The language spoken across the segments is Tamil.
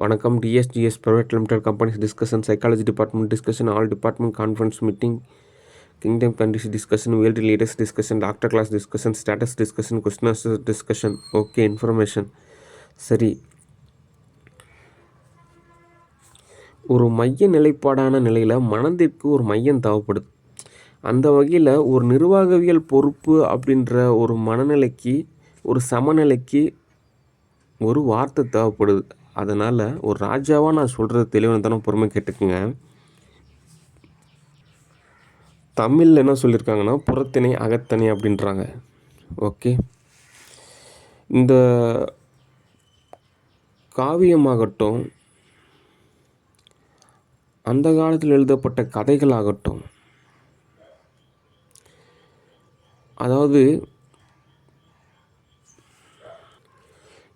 வணக்கம். DSGS private limited companies discussion, psychology department discussion, all department conference meeting, kingdom countries discussion, world leaders discussion, doctor class discussion, status discussion, question discussion. Okay, information. சரி, ஒரு மைய நிலைப்பாடான நிலையில் மனதிற்கு ஒரு மையம் தேவைப்படுது. அந்த வகையில் ஒரு நிர்வாகவியல் பொறுப்பு அப்படின்ற ஒரு மனநிலைக்கு, ஒரு சமநிலைக்கு ஒரு வார்த்தை தேவைப்படுது. அதனால் ஒரு ராஜாவாக நான் சொல்கிறது தெளிவான பொறுமை கேட்டுக்குங்க. தமிழில் என்ன சொல்லியிருக்காங்கன்னா, புறத்திணை அகத்திணை அப்படின்றாங்க. ஓகே, இந்த காவியமாகட்டும், அந்த காலத்தில் எழுதப்பட்ட கதைகளாகட்டும், அதாவது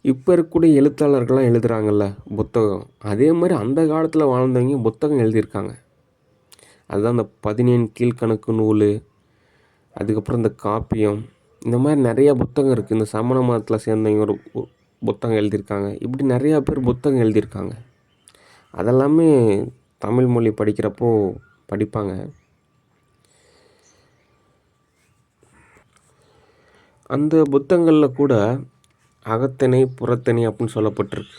இப்போ இருக்கக்கூடிய எழுத்தாளர்கள்லாம் எழுதுகிறாங்கல்ல புத்தகம், அதே மாதிரி அந்த காலத்தில் வாழ்ந்தவங்க புத்தகம் எழுதியிருக்காங்க. அதுதான் இந்த 17 கீழ்கணக்கு நூல், அதுக்கப்புறம் இந்த காப்பியம், இந்த மாதிரி நிறையா புத்தகம் இருக்குது. இந்த சமண மதத்தில் சேர்ந்தவங்க ஒரு புத்தகம் எழுதியிருக்காங்க. இப்படி நிறையா பேர் புத்தகம் எழுதியிருக்காங்க. அதெல்லாமே தமிழ் மொழி படிக்கிறப்போ படிப்பாங்க. அந்த புத்தகங்களில் கூட அகத்திணை புறத்திணை அப்படின்னு சொல்லப்பட்டிருக்கு.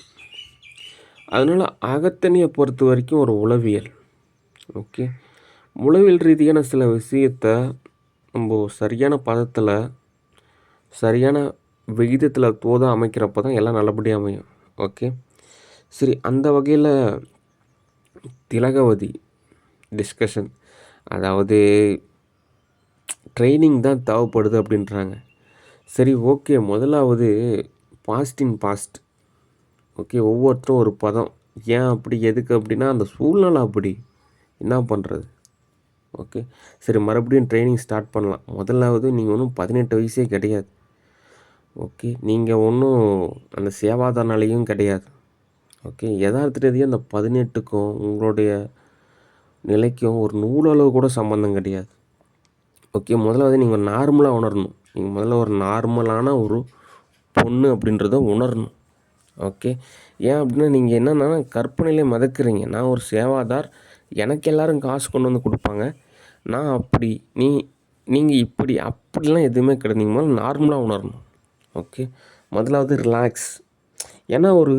அதனால் அகத்திணையை பொறுத்த வரைக்கும் ஒரு உளவியல். ஓகே, உளவியல் ரீதியான சில விஷயத்தை நம்ம சரியான பதத்தில், சரியான விகிதத்தில் தோதாக அமைக்கிறப்போ தான் எல்லாம் நல்லபடியாக அமையும். ஓகே, சரி, அந்த வகையில் திலகவதி டிஸ்கஷன், அதாவது ட்ரைனிங் தான் தேவைப்படுது அப்படின்றாங்க. சரி, ஓகே, முதலாவது பாஸ்ட் இன் பாஸ்ட். ஓகே, ஒவ்வொருத்தரும் ஒரு பதம். ஏன் அப்படி, எதுக்கு அப்படின்னா அந்த சூழ்நிலை அப்படி, என்ன பண்ணுறது. ஓகே, சரி, மறுபடியும் ட்ரைனிங் ஸ்டார்ட் பண்ணலாம். முதலாவது நீங்கள் ஒன்றும் 18 வயசே கிடையாது. ஓகே, நீங்கள் ஒன்றும் அந்த சேவாதாரனாலையும் கிடையாது. ஓகே, யதார்த்த ரீதியாக அந்த 18க்கும் உங்களுடைய நிலைக்கும் ஒரு நூலளவு கூட சம்மந்தம் கிடையாது. ஓகே, முதலாவது நீங்கள் நார்மலாக உணரணும். நீங்கள் முதல்ல ஒரு நார்மலான ஒரு பொண்ணு அப்படின்றத உணரணும். ஓகே, ஏன் அப்படின்னா நீங்கள் என்னென்னா கற்பனையிலே மதக்கிறீங்க. நான் ஒரு சேவாதார், எனக்கு எல்லோரும் காசு கொண்டு வந்து கொடுப்பாங்க, நான் அப்படி, நீங்கள் இப்படி, அப்படிலாம் எதுவுமே கிடையாது. நீங்கள் முதல்ல நார்மலாக உணரணும். ஓகே, முதலாவது ரிலாக்ஸ். ஏன்னா ஒரு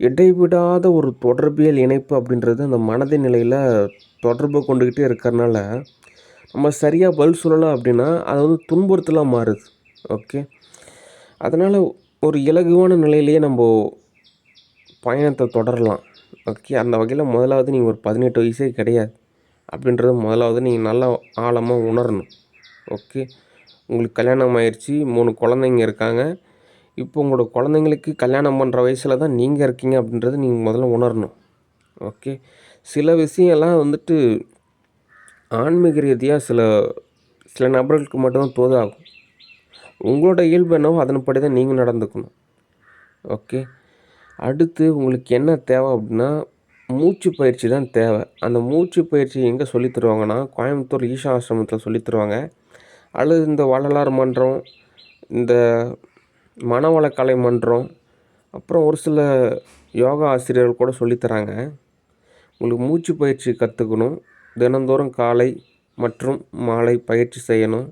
இடைவிடாத ஒரு தொடர்பியல் இணைப்பு அப்படின்றது அந்த மனதின் நிலையில் தொடர்பு கொண்டுக்கிட்டே இருக்கிறனால நம்ம சரியாக பதில் சொல்லலை அப்படின்னா அது வந்து துன்புறுத்தலாக மாறுது. ஓகே, அதனால் ஒரு இலகுவான நிலையிலேயே நம்ம பயணத்தை தொடரலாம். ஓகே, அந்த வகையில் முதலாவது நீங்கள் ஒரு 18 வயசே கிடையாது அப்படின்றது முதலாவது நீங்கள் நல்லா ஆழமாக உணரணும். ஓகே, உங்களுக்கு கல்யாணம் ஆயிடுச்சு, 3 குழந்தைங்க இருக்காங்க. இப்போ உங்களோட குழந்தைங்களுக்கு கல்யாணம் பண்ணுற வயசில் தான் நீங்கள் இருக்கீங்க அப்படின்றது நீங்கள் முதல்ல உணரணும். ஓகே, சில விஷயம்லாம் வந்துட்டு ஆன்மீக ரீதியாக சில நபர்களுக்கு மட்டும்தான் தோதாகும். உங்களோட இயல்பு என்னவோ அதன்படி தான் நீங்கள் நடந்துக்கணும். ஓகே, அடுத்து உங்களுக்கு என்ன தேவை அப்படின்னா மூச்சு பயிற்சி தான் தேவை. அந்த மூச்சு பயிற்சி எங்கே சொல்லித் தருவாங்கன்னா கோயம்புத்தூர் ஈஷா ஆசிரமத்தில் சொல்லித் தருவாங்க. அல்லது இந்த வள்ளலார் மன்றம், இந்த மனவளக்கலை மன்றம், அப்புறம் ஒரு சில யோகா ஆசிரியர்கள் கூட சொல்லித்தராங்க. உங்களுக்கு மூச்சு பயிற்சி கற்றுக்கணும். தினந்தோறும் காலை மற்றும் மாலை பயிற்சி செய்யணும்.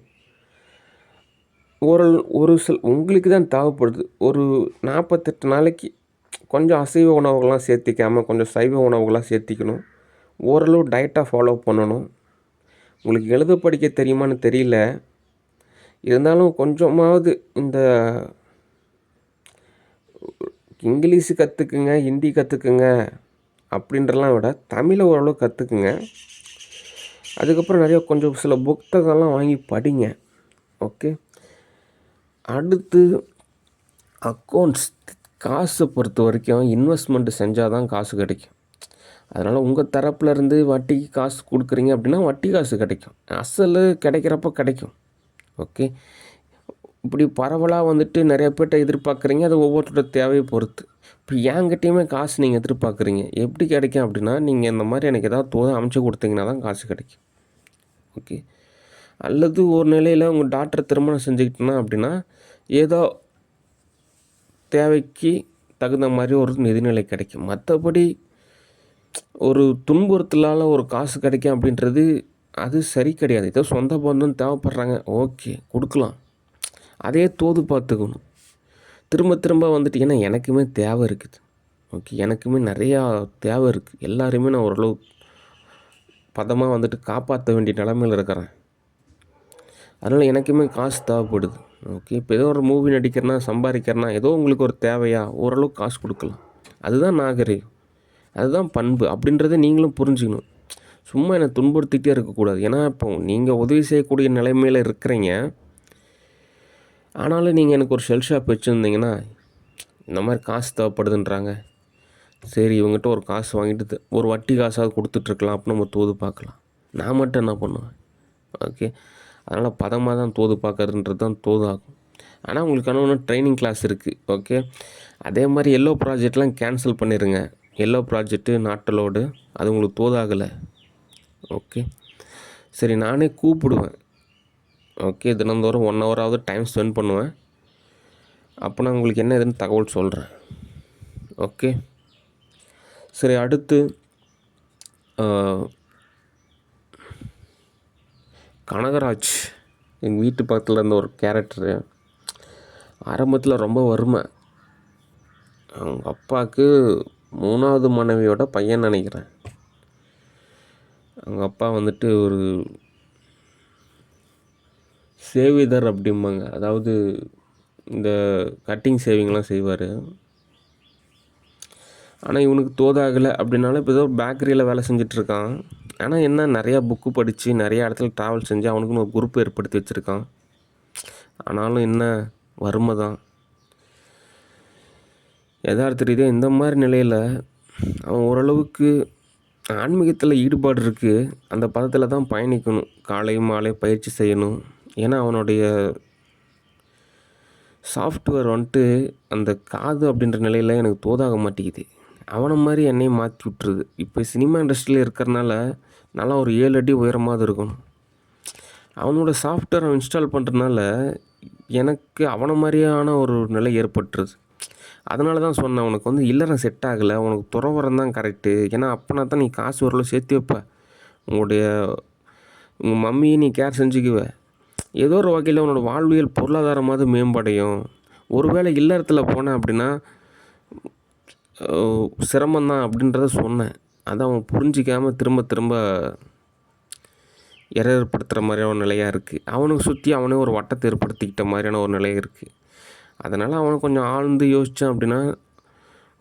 ஒரு உங்களுக்கு தான் தேவைப்படுது. ஒரு 48 நாளைக்கு கொஞ்சம் அசைவ உணவுகள்லாம் சேர்த்திக்காமல் கொஞ்சம் சைவ உணவுகளாக சேர்த்திக்கணும். ஓரளவு டயட்டாக ஃபாலோ பண்ணணும். உங்களுக்கு எழுத படிக்க தெரியுமான்னு தெரியல, இருந்தாலும் கொஞ்சமாவது இந்த இங்கிலீஷு கற்றுக்குங்க, ஹிந்தி கற்றுக்குங்க அப்படின்றலாம் விட தமிழை ஓரளவு கற்றுக்குங்க. அதுக்கப்புறம் நிறையா கொஞ்சம் சில புத்தகம்லாம் வாங்கி படிங்க. ஓகே, அடுத்து அக்கௌண்ட்ஸ். காசை பொறுத்த வரைக்கும் இன்வெஸ்ட்மெண்ட் செஞ்சால் தான் காசு கிடைக்கும். அதனால் உங்கள் தரப்புலேருந்து வட்டிக்கு காசு கொடுக்குறீங்க அப்படின்னா வட்டி காசு கிடைக்கும், அசல் கிடைக்கிறப்ப கிடைக்கும். ஓகே, இப்படி பரவலாக வந்துட்டு நிறைய பேர்கிட்ட எதிர்பார்க்குறீங்க. அது ஒவ்வொருத்தரோட தேவையை பொறுத்து. இப்போ என்கிட்டையுமே காசு நீங்கள் எதிர்பார்க்குறீங்க, எப்படி கிடைக்கும் அப்படின்னா நீங்கள் இந்த மாதிரி எனக்கு ஏதாவது தோதை அமைச்சு கொடுத்தீங்கன்னா தான் காசு கிடைக்கும். ஓகே, அல்லது ஒரு நிலையில் உங்கள் டாக்டரை திருமணம் செஞ்சுக்கிட்டோன்னா அப்படின்னா ஏதோ தேவைக்கு தகுந்த மாதிரி ஒரு நிதிநிலை கிடைக்கும். மற்றபடி ஒரு துன்புறுத்தலால் ஒரு காசு கிடைக்கும் அப்படின்றது அது சரி கிடையாது. ஏதோ சொந்த பந்தம் தேவைப்படுறாங்க, ஓகே கொடுக்கலாம். அதே தோது பார்த்துக்கணும். திரும்ப திரும்ப வந்துட்டு ஏன்னா எனக்குமே தேவை இருக்குது. ஓகே, எனக்குமே நிறையா தேவை இருக்குது. எல்லாரையுமே நான் ஓரளவு பதமாக வந்துட்டு காப்பாற்ற வேண்டிய நிலமையில் இருக்கிறேன். அதனால் எனக்குமே காசு தேவைப்படுது. ஓகே, இப்போ ஏதோ ஒரு மூவி நடிக்கிறேன்னா, சம்பாதிக்கிறேன்னா, ஏதோ உங்களுக்கு ஒரு தேவையா ஓரளவுக்கு காசு கொடுக்கலாம். அதுதான் நாகரிகம், அதுதான் பண்பு அப்படின்றத நீங்களும் புரிஞ்சுக்கணும். சும்மா என்னை துன்புறுத்திகிட்டே இருக்கக்கூடாது. ஏன்னா இப்போ நீங்கள் உதவி செய்யக்கூடிய நிலைமையில் இருக்கிறீங்க. ஆனாலும் நீங்கள் எனக்கு ஒரு ஷெல் ஷாப் வச்சுருந்தீங்கன்னா, இந்த மாதிரி காசு தேவைப்படுதுன்றாங்க, சரி இவங்ககிட்ட ஒரு காசு வாங்கிட்டு ஒரு வட்டி காசாவது கொடுத்துட்ருக்கலாம் அப்படின்னு நம்ம தோது பார்க்கலாம். நான் மட்டும் என்ன பண்ணுவேன்? ஓகே, அதனால் பதமாக தான் தோது பார்க்கறதுன்றது தான் தோது ஆகும். ஆனால் உங்களுக்கான ஒன்று ட்ரைனிங் கிளாஸ் இருக்குது. ஓகே, அதே மாதிரி எல்லோ ப்ராஜெக்ட்லாம் கேன்சல் பண்ணிடுங்க. எல்லோ ப்ராஜெக்ட்டு நாட்டலோடு அது உங்களுக்கு தோதாகலை. ஓகே, சரி நானே கூப்பிடுவேன். ஓகே, தினந்தோறும் 1 ஹவராவது டைம் ஸ்பெண்ட் பண்ணுவேன். அப்போ நான் உங்களுக்கு என்ன ஏதுன்னு தகவல் சொல்கிறேன். ஓகே, சரி அடுத்து கனகராஜ் எங்கள் வீட்டு பக்கத்தில் இருந்த ஒரு கேரக்டரு. ஆரம்பத்தில் ரொம்ப வறுமை. அவங்க அப்பாவுக்கு 3வது மனைவியோட பையன் நினைக்கிறேன். அவங்க அப்பா வந்துட்டு ஒரு சேவிதர் அப்படிம்பாங்க, அதாவது இந்த கட்டிங் சேவிங்லாம் செய்வார். ஆனால் இவனுக்கு தோதாகலை அப்படின்னாலும் இப்போ ஏதோ பேக்கரியில் வேலை செஞ்சிட்ருக்கான். ஆனால் என்ன நிறையா புக்கு படித்து நிறையா இடத்துல ட்ராவல் செஞ்சு அவனுக்குன்னு ஒரு குரூப் ஏற்படுத்தி வச்சுருக்கான். ஆனாலும் என்ன வறுமை தான். யதார்த்த ரீதியாக இந்த மாதிரி நிலையில் அவன் ஓரளவுக்கு ஆன்மீகத்தில் ஈடுபாடு இருக்குது. அந்த பதத்தில் தான் பயணிக்கணும். காலை மாலை பயிற்சி செய்யணும். ஏன்னா அவனுடைய சாஃப்ட்வேர் வந்துட்டு அந்த காது அப்படின்ற நிலையில் எனக்கு தோதாக மாட்டேங்குது. அவனை மாதிரி என்னையும் மாற்றி விட்டுருது. இப்போ சினிமா இண்டஸ்ட்ரியில் இருக்கிறனால நல்லா ஒரு 7 அடி உயரமாவது இருக்கணும். அவனோட சாஃப்ட்வேர் அவன் இன்ஸ்டால் பண்ணுறதுனால எனக்கு அவனை மாதிரியான ஒரு நிலை ஏற்பட்டுருது. அதனால தான் சொன்னேன், உனக்கு வந்து இல்லறம் செட் ஆகலை, உனக்கு துறவரம் தான் கரெக்டு. ஏன்னா அப்போனா தான் நீ காசு ஓரளவு சேர்த்து வைப்ப, உங்கள் மம்மியை நீ கேர் செஞ்சுக்குவ, ஏதோ ஒரு வகையில் உன்னோட வாழ்வியல் பொருளாதாரமாவது மேம்படையும். ஒருவேளை இல்லறத்தில் போனேன் அப்படின்னா சிரமந்தான் அப்படின்றத சொன்னேன். அதை அவன் புரிஞ்சிக்காமல் திரும்ப திரும்ப ஏற்படுத்துகிற மாதிரியான நிலையாக இருக்குது. அவனுக்கு சுற்றி அவனே ஒரு வட்டத்தை ஏற்படுத்திக்கிட்ட மாதிரியான ஒரு நிலை இருக்குது. அதனால் அவனை கொஞ்சம் ஆழ்ந்து யோசித்தான் அப்படின்னா,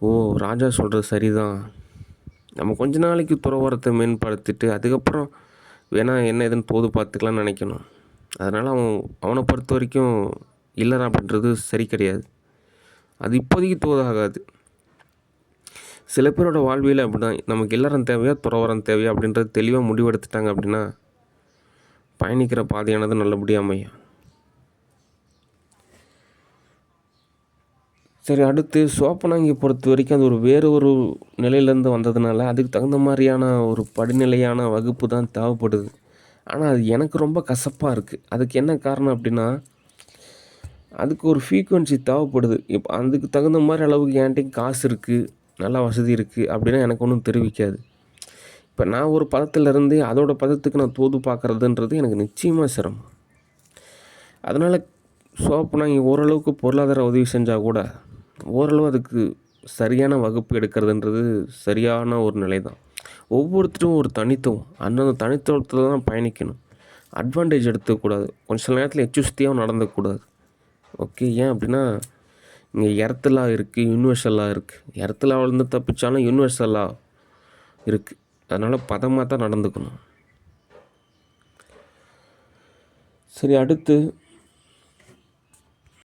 ஓ ராஜா சொல்கிறது சரிதான், நம்ம கொஞ்ச நாளைக்கு துறவரத்தை மேம்படுத்திட்டு அதுக்கப்புறம் வேணால் என்ன ஏதுன்னு தோது பார்த்துக்கலான்னு நினைக்கணும். அதனால் அவனை பொறுத்த வரைக்கும் இல்லறம் அப்படின்றது சரி கிடையாது. அது இப்போதைக்கு தோதாகாது. சில பேரோட வாழ்வியல் அப்படி தான், நமக்கு இல்லறம் தேவையா துறவரம் தேவையா அப்படின்றது தெளிவாக முடிவெடுத்துட்டாங்க அப்படின்னா பயணிக்கிற பாதையானது நல்லபடியாக அமையும். சரி அடுத்து சோப்பனாங்கி பொறுத்த வரைக்கும் அது வேறு ஒரு நிலையிலேருந்து வந்ததுனால அதுக்கு தகுந்த மாதிரியான ஒரு படிநிலையான வகுப்பு தான் தேவைப்படுது. ஆனால் அது எனக்கு ரொம்ப கசப்பாக இருக்குது. அதுக்கு என்ன காரணம் அப்படின்னா, அதுக்கு ஒரு ஃப்ரீக்குவென்சி தேவைப்படுது. இப்போ அதுக்கு தகுந்த மாதிரி அளவுக்கு என்கிட்ட காசு இருக்குது, நல்லா வசதி இருக்குது அப்படின்னா எனக்கு ஒன்றும் தெரிவிக்காது. இப்போ நான் ஒரு பதத்திலேருந்து அதோட பதத்துக்கு நான் தோது பார்க்குறதுன்றது எனக்கு நிச்சயமாக சிரமம். அதனால் சோப்பனாங்கி ஓரளவுக்கு பொருளாதார உதவி செஞ்சால் கூட ஓரளவு அதுக்கு சரியான வகுப்பு எடுக்கிறதுன்றது சரியான ஒரு நிலை தான். ஒவ்வொருத்தரும் ஒரு தனித்துவம், அந்தந்த தனித்துவத்தில் தான் பயணிக்கணும். அட்வான்டேஜ் எடுத்துக்கூடாது. கொஞ்சம் சில நேரத்தில் எச்சுஸ்தியாகவும் நடந்துக்கூடாது. ஓகே, ஏன் அப்படின்னா இங்கே எர்த்தலாக இருக்குது, யூனிவர்சலாக இருக்குது. எர்த்தலாக வந்து தப்பிச்சாலும் யூனிவர்சலாக இருக்குது. அதனால் பதமாக தான் நடந்துக்கணும். சரி அடுத்து